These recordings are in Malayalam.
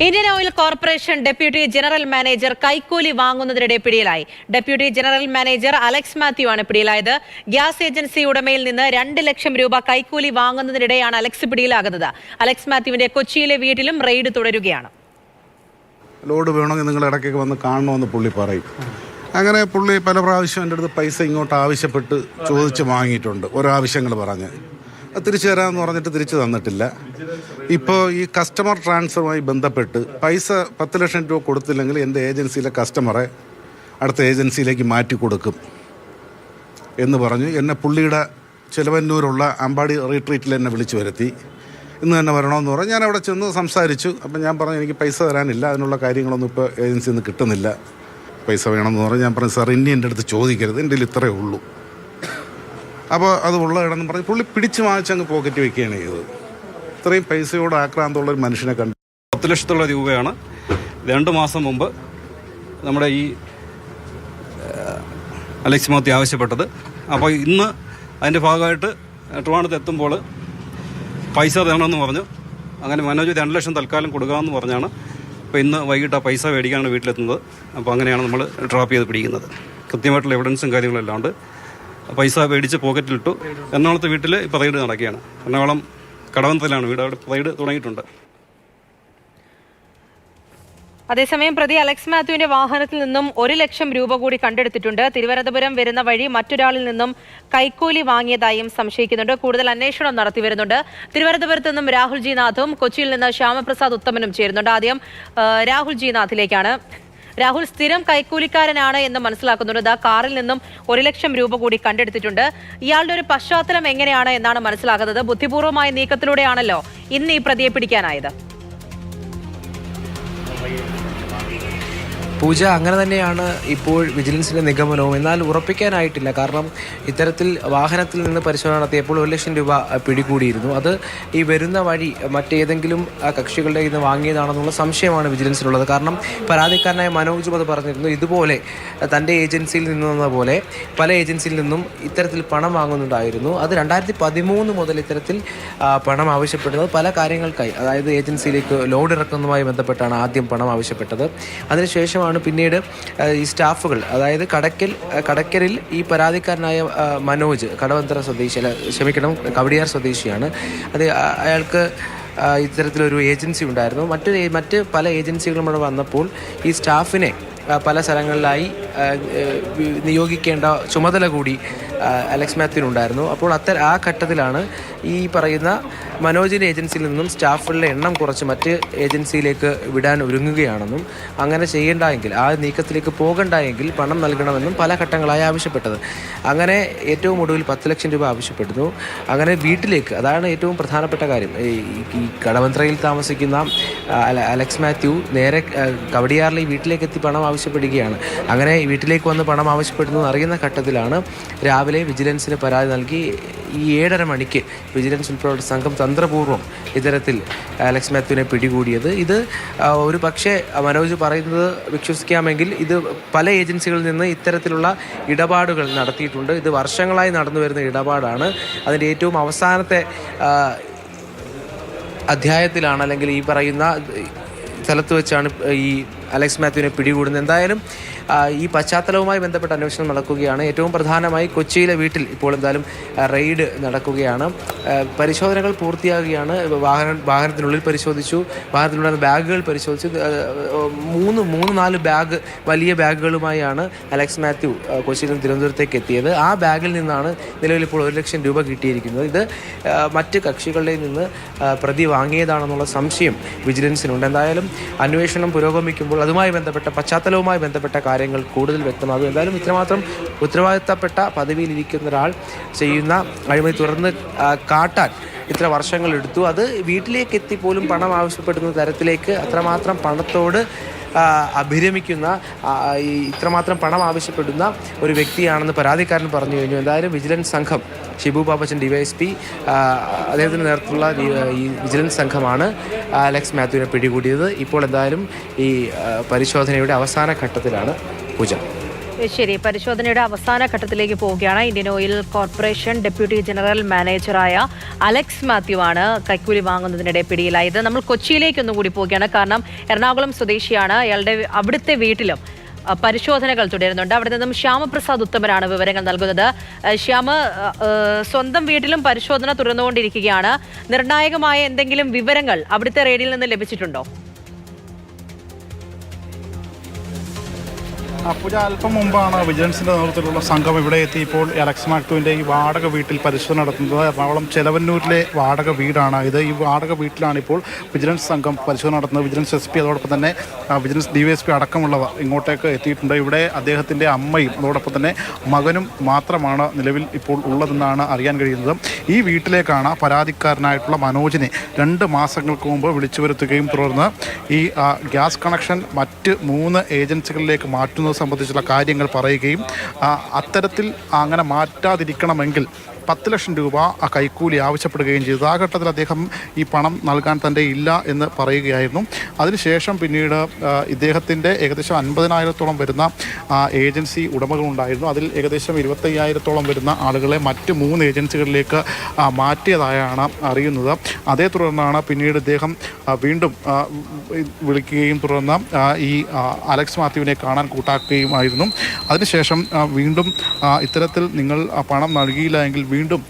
Indian oil corporation deputy general manager കൈക്കൂലി വാങ്ങുന്നതിനിടെ പിടിയിലായി. Deputy general manager Alex Mathew ആണ് പിടിയിലായത്. ഗ്യാസ് ഏജൻസി ഉടമയിൽ നിന്ന് 2 ലക്ഷം രൂപ കൈക്കൂലി വാങ്ങുന്നതിനിടെയാണ് അലക്സ് പിടിയിലാകുന്നത്. അലക്സ് മാത്യുവിന്റെ കൊച്ചിയിലെ വീട്ടിലും റെയ്ഡ് തുടരുകയാണ്. ലോഡ് വേണമെങ്കിൽ നിങ്ങൾ ഇടയ്ക്കൊക്കെ വന്ന് കാണണമെന്ന് പുള്ളി പറയും. അങ്ങനെ പുള്ളി പല പ്രാവശ്യം എൻ്റെ അടുത്ത് പൈസ ഇങ്ങോട്ട് ആവശ്യപ്പെട്ട് ചോദിച്ച് വാങ്ങിയിട്ടുണ്ട്. ഓരോ ആവശ്യങ്ങൾ പറഞ്ഞ് തിരിച്ചു തരാമെന്ന് പറഞ്ഞിട്ട് തിരിച്ചു തന്നിട്ടില്ല. ഇപ്പോൾ ഈ കസ്റ്റമർ ട്രാൻസ്ഫറുമായി ബന്ധപ്പെട്ട് പൈസ 10 ലക്ഷം രൂപ കൊടുത്തില്ലെങ്കിൽ എൻ്റെ ഏജൻസിയിലെ കസ്റ്റമറെ അടുത്ത ഏജൻസിയിലേക്ക് മാറ്റി കൊടുക്കും എന്ന് പറഞ്ഞു. എന്നെ പുള്ളിയുടെ ചെലവന്നൂരുള്ള അമ്പാടി റീട്രീറ്റിൽ എന്നെ വിളിച്ചു വരുത്തി. ഇന്ന് തന്നെ വരണമെന്ന് പറഞ്ഞു. ഞാൻ അവിടെ ചെന്ന് സംസാരിച്ചു. അപ്പം ഞാൻ പറഞ്ഞു എനിക്ക് പൈസ തരാനില്ല, അതിനുള്ള കാര്യങ്ങളൊന്നും ഇപ്പോൾ ഏജൻസിയിൽ നിന്ന് കിട്ടുന്നില്ല, പൈസ വേണമെന്ന് പറഞ്ഞു. ഞാൻ പറഞ്ഞു സാർ ഇനി എൻ്റെ അടുത്ത് ചോദിക്കരുത്, എൻ്റെ ഇത്രയേ ഉള്ളൂ. അപ്പോൾ അത് ഉള്ള ഇടമെന്ന് പറഞ്ഞ് പുള്ളി പിടിച്ച് വാങ്ങിച്ചങ്ങ് പോക്കറ്റ് വയ്ക്കുകയാണ് ചെയ്തത്. ഇത്രയും പൈസയോട് ആക്രാന്തമുള്ള ഒരു മനുഷ്യനെ കണ്ടു. 10 ലക്ഷത്തോളം രൂപയാണ് 2 മാസം മുമ്പ് നമ്മുടെ ഈ അലക്സ് മാത്യു ആവശ്യപ്പെട്ടത്. അപ്പോൾ ഇന്ന് അതിൻ്റെ ഭാഗമായിട്ട് ട്രിവാൻഡ്രത്ത് എത്തുമ്പോൾ പൈസ തരണമെന്ന് പറഞ്ഞു. അങ്ങനെ മനോജ് 2 ലക്ഷം തൽക്കാലം കൊടുക്കാമെന്ന് പറഞ്ഞാണ് അപ്പോൾ ഇന്ന് വൈകിട്ട് ആ പൈസ മേടിക്കാനാണ് വീട്ടിലെത്തുന്നത്. അപ്പോൾ അങ്ങനെയാണ് നമ്മൾ ട്രാപ്പ് ചെയ്ത് പിടിക്കുന്നത്. കൃത്യമായിട്ടുള്ള എവിഡൻസും കാര്യങ്ങളെല്ലാം ഉണ്ട്. പൈസ മേടിച്ച് പോക്കറ്റിലിട്ടു. എറണാകുളത്തെ വീട്ടിൽ ഇപ്പോൾ റെയ്ഡ് നടക്കുകയാണ്. എറണാകുളം കടവന്ത്രയിലാണ് വീട്, അവിടെ റെയ്ഡ് തുടങ്ങിയിട്ടുണ്ട്. അതേസമയം പ്രതി അലക്സ് മാത്യുവിന്റെ വാഹനത്തിൽ നിന്നും 1 ലക്ഷം രൂപ കൂടി കണ്ടെടുത്തിട്ടുണ്ട്. തിരുവനന്തപുരം വരുന്ന വഴി മറ്റൊരാളിൽ നിന്നും കൈക്കൂലി വാങ്ങിയതായും സംശയിക്കുന്നുണ്ട്. കൂടുതൽ അന്വേഷണം നടത്തി വരുന്നുണ്ട്. തിരുവനന്തപുരത്ത് നിന്നും രാഹുൽ ജി നാഥും കൊച്ചിയിൽ നിന്ന് ശ്യാമപ്രസാദ് ഉത്തമനും ചേരുന്നുണ്ട്. ആദ്യം രാഹുൽ ജി നാഥിലേക്കാണ്. രാഹുൽ, സ്ഥിരം കൈക്കൂലിക്കാരനാണ് എന്ന് മനസ്സിലാക്കുന്നുണ്ട്. കാറിൽ നിന്നും 1 ലക്ഷം രൂപ കൂടി കണ്ടെടുത്തിട്ടുണ്ട്. ഇയാളുടെ ഒരു പശ്ചാത്തലം എങ്ങനെയാണ് എന്നാണ് മനസ്സിലാക്കുന്നത്? ബുദ്ധിപൂർവമായ നീക്കത്തിലൂടെയാണല്ലോ ഇന്ന് ഈ പ്രതിയെ പിടിക്കാനായത്. പൂജ, അങ്ങനെ തന്നെയാണ് ഇപ്പോൾ വിജിലൻസിൻ്റെ നിഗമനവും. എന്നാൽ ഉറപ്പിക്കാനായിട്ടില്ല. കാരണം ഇത്തരത്തിൽ വാഹനത്തിൽ നിന്ന് പരിശോധന നടത്തിയപ്പോൾ 1 ലക്ഷം രൂപ പിടികൂടിയിരുന്നു. അത് ഈ വരുന്ന വഴി മറ്റേതെങ്കിലും കക്ഷികളുടെ ഇന്ന് വാങ്ങിയതാണെന്നുള്ള സംശയമാണ് വിജിലൻസിനുള്ളത്. കാരണം പരാതിക്കാരനായ മനോജും അത് പറഞ്ഞിരുന്നു. ഇതുപോലെ തൻ്റെ ഏജൻസിയിൽ നിന്നെന്ന പോലെ പല ഏജൻസിയിൽ നിന്നും ഇത്തരത്തിൽ പണം വാങ്ങുന്നുണ്ടായിരുന്നു. അത് 2013 മുതൽ ഇത്തരത്തിൽ പണം ആവശ്യപ്പെടുന്നത് പല കാര്യങ്ങൾക്കായി, അതായത് ഏജൻസിയിലേക്ക് ലോഡ് ഇറക്കുന്നതുമായി ബന്ധപ്പെട്ടാണ് ആദ്യം പണം ആവശ്യപ്പെട്ടത്. അതിനുശേഷം പിന്നീട് ഈ സ്റ്റാഫുകൾ, അതായത് കടക്കലിൽ ഈ പരാതിക്കാരനായ മനോജ് കടവന്തര കവടിയാർ സ്വദേശിയാണ്. അത് അയാൾക്ക് ഇത്തരത്തിലൊരു ഏജൻസി ഉണ്ടായിരുന്നു. മറ്റ് പല ഏജൻസികളും ഇവിടെ വന്നപ്പോൾ ഈ സ്റ്റാഫിനെ പല സ്ഥലങ്ങളിലായി നിയോഗിക്കേണ്ട ചുമതല കൂടി അലക്സ് മാത്യുവിനുണ്ടായിരുന്നു. അപ്പോൾ ആ ഘട്ടത്തിലാണ് ഈ പറയുന്ന മനോജിൻ്റെ ഏജൻസിയിൽ നിന്നും സ്റ്റാഫുകളുടെ എണ്ണം കുറച്ച് മറ്റ് ഏജൻസിയിലേക്ക് വിടാൻ ഒരുങ്ങുകയാണെന്നും അങ്ങനെ ചെയ്യേണ്ടെങ്കിൽ, ആ നീക്കത്തിലേക്ക് പോകണ്ടെങ്കിൽ പണം നൽകണമെന്നും പല ഘട്ടങ്ങളായി ആവശ്യപ്പെട്ടത്. അങ്ങനെ ഏറ്റവും ഒടുവിൽ 10 ലക്ഷം രൂപ ആവശ്യപ്പെടുന്നു. അങ്ങനെ വീട്ടിലേക്ക്, അതാണ് ഏറ്റവും പ്രധാനപ്പെട്ട കാര്യം. ഈ കടവന്ത്രയിൽ താമസിക്കുന്ന അലക്സ് മാത്യു നേരെ കവടിയാറിലെ വീട്ടിലേക്ക് എത്തി പണം ആവശ്യപ്പെടുകയാണ്. അങ്ങനെ വീട്ടിലേക്ക് വന്ന് പണം ആവശ്യപ്പെടുന്നു അറിയുന്ന ഘട്ടത്തിലാണ് രാവിലെ വിജിലൻസിന് പരാതി നൽകി ഈ 7:30 മണിക്ക് വിജിലൻസ് ഉൾപ്പെടെ സംഘം തന്ത്രപൂർവ്വം ഇത്തരത്തിൽ അലക്സ് മാത്യുവിനെ പിടികൂടിയത്. ഇത് ഒരു പക്ഷേ മനോജ് പറയുന്നത് വിശ്വസിക്കാമെങ്കിൽ ഇത് പല ഏജൻസികളിൽ നിന്ന് ഇത്തരത്തിലുള്ള ഇടപാടുകൾ നടത്തിയിട്ടുണ്ട്. ഇത് വർഷങ്ങളായി നടന്നു വരുന്ന ഇടപാടാണ്. അതിൻ്റെ ഏറ്റവും അവസാനത്തെ അധ്യായത്തിലാണ്, അല്ലെങ്കിൽ ഈ പറയുന്ന സ്ഥലത്ത് വെച്ചാണ് ഈ അലക്സ് മാത്യുവിനെ പിടികൂടുന്നത്. എന്തായാലും ഈ പശ്ചാത്തലവുമായി ബന്ധപ്പെട്ട അന്വേഷണം നടക്കുകയാണ്. ഏറ്റവും പ്രധാനമായി കൊച്ചിയിലെ വീട്ടിൽ ഇപ്പോൾ എന്തായാലും റെയ്ഡ് നടക്കുകയാണ്. പരിശോധനകൾ പൂർത്തിയാകുകയാണ്. വാഹനത്തിനുള്ളിൽ പരിശോധിച്ചു, വാഹനത്തിലുള്ള ബാഗുകൾ പരിശോധിച്ചു. 3-4 ബാഗ്, വലിയ ബാഗുകളുമായാണ് അലക്സ് മാത്യു കൊച്ചിയിൽ നിന്ന് തിരുവനന്തപുരത്തേക്ക് എത്തിയത്. ആ ബാഗിൽ നിന്നാണ് നിലവിൽ ഇപ്പോൾ 1 ലക്ഷം രൂപ കിട്ടിയിരിക്കുന്നത്. ഇത് മറ്റ് കക്ഷികളുടെ നിന്ന് പ്രതി വാങ്ങിയതാണെന്നുള്ള സംശയം വിജിലൻസിനുണ്ട്. എന്തായാലും അന്വേഷണം പുരോഗമിക്കുമ്പോൾ അതുമായി ബന്ധപ്പെട്ട പശ്ചാത്തലവുമായി ബന്ധപ്പെട്ട കാര്യങ്ങൾ കൂടുതൽ വ്യക്തമാകും. എന്തായാലും ഇത്രമാത്രം ഉത്തരവാദിത്തപ്പെട്ട പദവിയിലിരിക്കുന്ന ഒരാൾ ചെയ്യുന്ന അഴിമതി തുറന്ന് കാട്ടാൻ ഇത്ര വർഷങ്ങൾ എടുത്തു. അത് വീട്ടിലേക്ക് എത്തിപ്പോലും പണം ആവശ്യപ്പെടുന്ന തരത്തിലേക്ക് അത്രമാത്രം പണത്തോട് അഭിരമിക്കുന്ന, ഇത്രമാത്രം പണം ആവശ്യപ്പെടുന്ന ഒരു വ്യക്തിയാണെന്ന് പരാതിക്കാരൻ പറഞ്ഞു കഴിഞ്ഞു. എന്തായാലും വിജിലൻസ് സംഘം, ഷിബു പാപ്പച്ചൻ DYSP, അദ്ദേഹത്തിൻ്റെ നേതൃത്വത്തിലുള്ള ഈ വിജിലൻസ് സംഘമാണ് അലക്സ് മാത്യുവിനെ പിടികൂടിയത്. ഇപ്പോൾ എന്തായാലും ഈ പരിശോധനയുടെ അവസാന ഘട്ടത്തിലാണ് പൂജ. ശരി, പരിശോധനയുടെ അവസാന ഘട്ടത്തിലേക്ക് പോവുകയാണ്. Indian oil corporation deputy general മാനേജറായ അലക്സ് മാത്യു ആണ് കൈക്കൂലി വാങ്ങുന്നതിനിടെ പിടിയിലായത്. നമ്മൾ കൊച്ചിയിലേക്ക് ഒന്നുകൂടി പോവുകയാണ്. കാരണം എറണാകുളം സ്വദേശിയാണ്. അയാളുടെ അവിടുത്തെ വീട്ടിലും പരിശോധനകൾ തുടരുന്നുണ്ട്. അവിടെ നിന്നും ശ്യാമപ്രസാദ് ഉത്തമനാണ് വിവരങ്ങൾ നൽകുന്നത്. ശ്യാമ, സ്വന്തം വീട്ടിലും പരിശോധന തുടർന്നുകൊണ്ടിരിക്കുകയാണ്. നിർണായകമായ എന്തെങ്കിലും വിവരങ്ങൾ അവിടുത്തെ റെയ്ഡിൽ നിന്ന് ലഭിച്ചിട്ടുണ്ടോ? പൂജ, അല്പം മുമ്പാണ് വിജിലൻസിൻ്റെ നേതൃത്വത്തിലുള്ള സംഘം ഇവിടെ എത്തി ഇപ്പോൾ അലക്സ് മാത്യുവിൻ്റെ ഈ വാടക വീട്ടിൽ പരിശോധന നടത്തുന്നത്. എറണാകുളം ചെലവന്നൂരിലെ വാടക വീടാണ് ഇത്. ഈ വാടക വീട്ടിലാണ് ഇപ്പോൾ വിജിലൻസ് സംഘം പരിശോധന നടത്തുന്നത്. വിജിലൻസ് SP അതോടൊപ്പം തന്നെ വിജിലൻസ് DYSP അടക്കമുള്ളവർ ഇങ്ങോട്ടേക്ക് എത്തിയിട്ടുണ്ട്. ഇവിടെ അദ്ദേഹത്തിൻ്റെ അമ്മയും അതോടൊപ്പം തന്നെ മകനും മാത്രമാണ് നിലവിൽ ഇപ്പോൾ ഉള്ളതെന്നാണ് അറിയാൻ കഴിയുന്നത്. ഈ വീട്ടിലേക്കാണ് പരാതിക്കാരനായിട്ടുള്ള മനോജിനെ 2 മാസങ്ങൾക്ക് മുമ്പ് വിളിച്ചു വരുത്തുകയും തുടർന്ന് ഈ ഗ്യാസ് കണക്ഷൻ മറ്റ് 3 ഏജൻസികളിലേക്ക് മാറ്റുന്നത് സംബന്ധിച്ചുള്ള കാര്യങ്ങൾ പറയുകയും അത്തരത്തിൽ അങ്ങനെ മാറ്റാതിരിക്കണമെങ്കിൽ 10 ലക്ഷം രൂപ കൈക്കൂലി ആവശ്യപ്പെടുകയും ചെയ്തു. ആ ഘട്ടത്തിൽ അദ്ദേഹം ഈ പണം നൽകാൻ തൻ്റെ ഇല്ല എന്ന് പറയുകയായിരുന്നു. അതിനുശേഷം പിന്നീട് ഇദ്ദേഹത്തിൻ്റെ ഏകദേശം 50,000-ഓളം വരുന്ന ഏജൻസി ഉടമകളുണ്ടായിരുന്നു. അതിൽ ഏകദേശം 25,000-ഓളം വരുന്ന ആളുകളെ മറ്റ് 3 ഏജൻസികളിലേക്ക് മാറ്റിയതായാണ് അറിയുന്നത്. അതേ തുടർന്നാണ് പിന്നീട് ഇദ്ദേഹം വീണ്ടും വിളിക്കുകയും തുടർന്ന് ഈ അലക്സ് മാത്യുവിനെ കാണാൻ കൂട്ടാക്കുകയുമായിരുന്നു. അതിനുശേഷം വീണ്ടും ഇത്തരത്തിൽ നിങ്ങൾ പണം നൽകിയില്ല എങ്കിൽ വീണ്ടും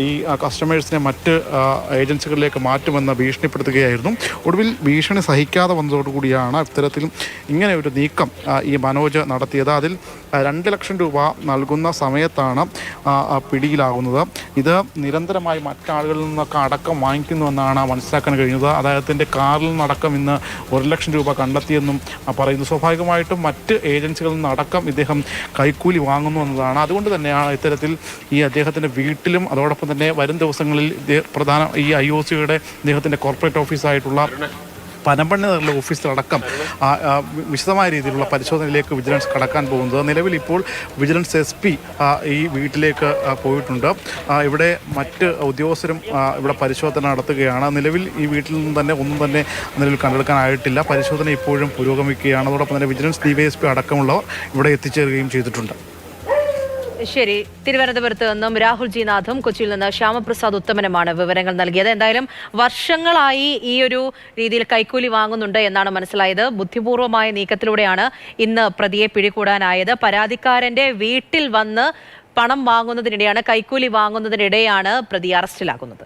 ഈ കസ്റ്റമേഴ്സിനെ മറ്റ് ഏജൻസികളിലേക്ക് മാറ്റുമെന്ന് ഭീഷണിപ്പെടുത്തുകയായിരുന്നു. ഒടുവിൽ ഭീഷണി സഹിക്കാതെ വന്നതോടുകൂടിയാണ് ഇത്തരത്തിൽ ഇങ്ങനെ ഒരു നീക്കം ഈ മനോജ് നടത്തിയത്. അതിൽ 2 ലക്ഷം രൂപ നൽകുന്ന സമയത്താണ് പിടിയിലാകുന്നത്. ഇത് നിരന്തരമായി മറ്റാളുകളിൽ നിന്നൊക്കെ അടക്കം വാങ്ങിക്കുന്നുവെന്നാണ് മനസ്സിലാക്കാൻ കഴിയുന്നത്. അദ്ദേഹത്തിൻ്റെ കാറിൽ നിന്നടക്കം ഇന്ന് 1 ലക്ഷം രൂപ കണ്ടെത്തിയെന്നും പറയുന്നു. സ്വാഭാവികമായിട്ടും മറ്റ് ഏജൻസികളിൽ നിന്നടക്കം ഇദ്ദേഹം കൈക്കൂലി വാങ്ങുന്നു എന്നതാണ്. അതുകൊണ്ട് തന്നെയാണ് ഇത്തരത്തിൽ ഈ അദ്ദേഹത്തിൻ്റെ വീട്ടിലും അതോടൊപ്പം തന്നെ വരും ദിവസങ്ങളിൽ പ്രധാന ഈ IOCയുടെ അദ്ദേഹത്തിൻ്റെ കോർപ്പറേറ്റ് ഓഫീസായിട്ടുള്ള പനമ്പള്ളിയുള്ള ഓഫീസിലടക്കം വിശദമായ രീതിയിലുള്ള പരിശോധനയിലേക്ക് വിജിലൻസ് കടക്കാൻ പോകുന്നത്. നിലവിൽ ഇപ്പോൾ വിജിലൻസ് SP ഈ വീട്ടിലേക്ക് പോയിട്ടുണ്ട്. ഇവിടെ മറ്റ് ഉദ്യോഗസ്ഥരും ഇവിടെ പരിശോധന നടത്തുകയാണ്. നിലവിൽ ഈ വീട്ടിൽ നിന്ന് തന്നെ ഒന്നും തന്നെ നിലവിൽ കണ്ടെടുക്കാനായിട്ടില്ല. പരിശോധന ഇപ്പോഴും പുരോഗമിക്കുകയാണ്. അതോടൊപ്പം തന്നെ വിജിലൻസ് DYSP അടക്കമുള്ളവർ ഇവിടെ എത്തിച്ചേരുകയും ചെയ്തിട്ടുണ്ട്. ശരി, തിരുവനന്തപുരത്ത് നിന്നും രാഹുൽ ജി നാഥും കൊച്ചിയിൽ നിന്ന് ശ്യാമപ്രസാദ് ഉത്തമനുമാണ് വിവരങ്ങൾ നൽകിയത്. എന്തായാലും വർഷങ്ങളായി ഈ ഒരു രീതിയിൽ കൈക്കൂലി വാങ്ങുന്നുണ്ട് എന്നാണ് മനസ്സിലായത്. ബുദ്ധിപൂർവമായ നീക്കത്തിലൂടെയാണ് ഇന്ന് പ്രതിയെ പിടികൂടാനായത്. പരാതിക്കാരന്റെ വീട്ടിൽ വന്ന് പണം വാങ്ങുന്നതിനിടെയാണ്, കൈക്കൂലി വാങ്ങുന്നതിനിടെയാണ് പ്രതി അറസ്റ്റിലാകുന്നത്.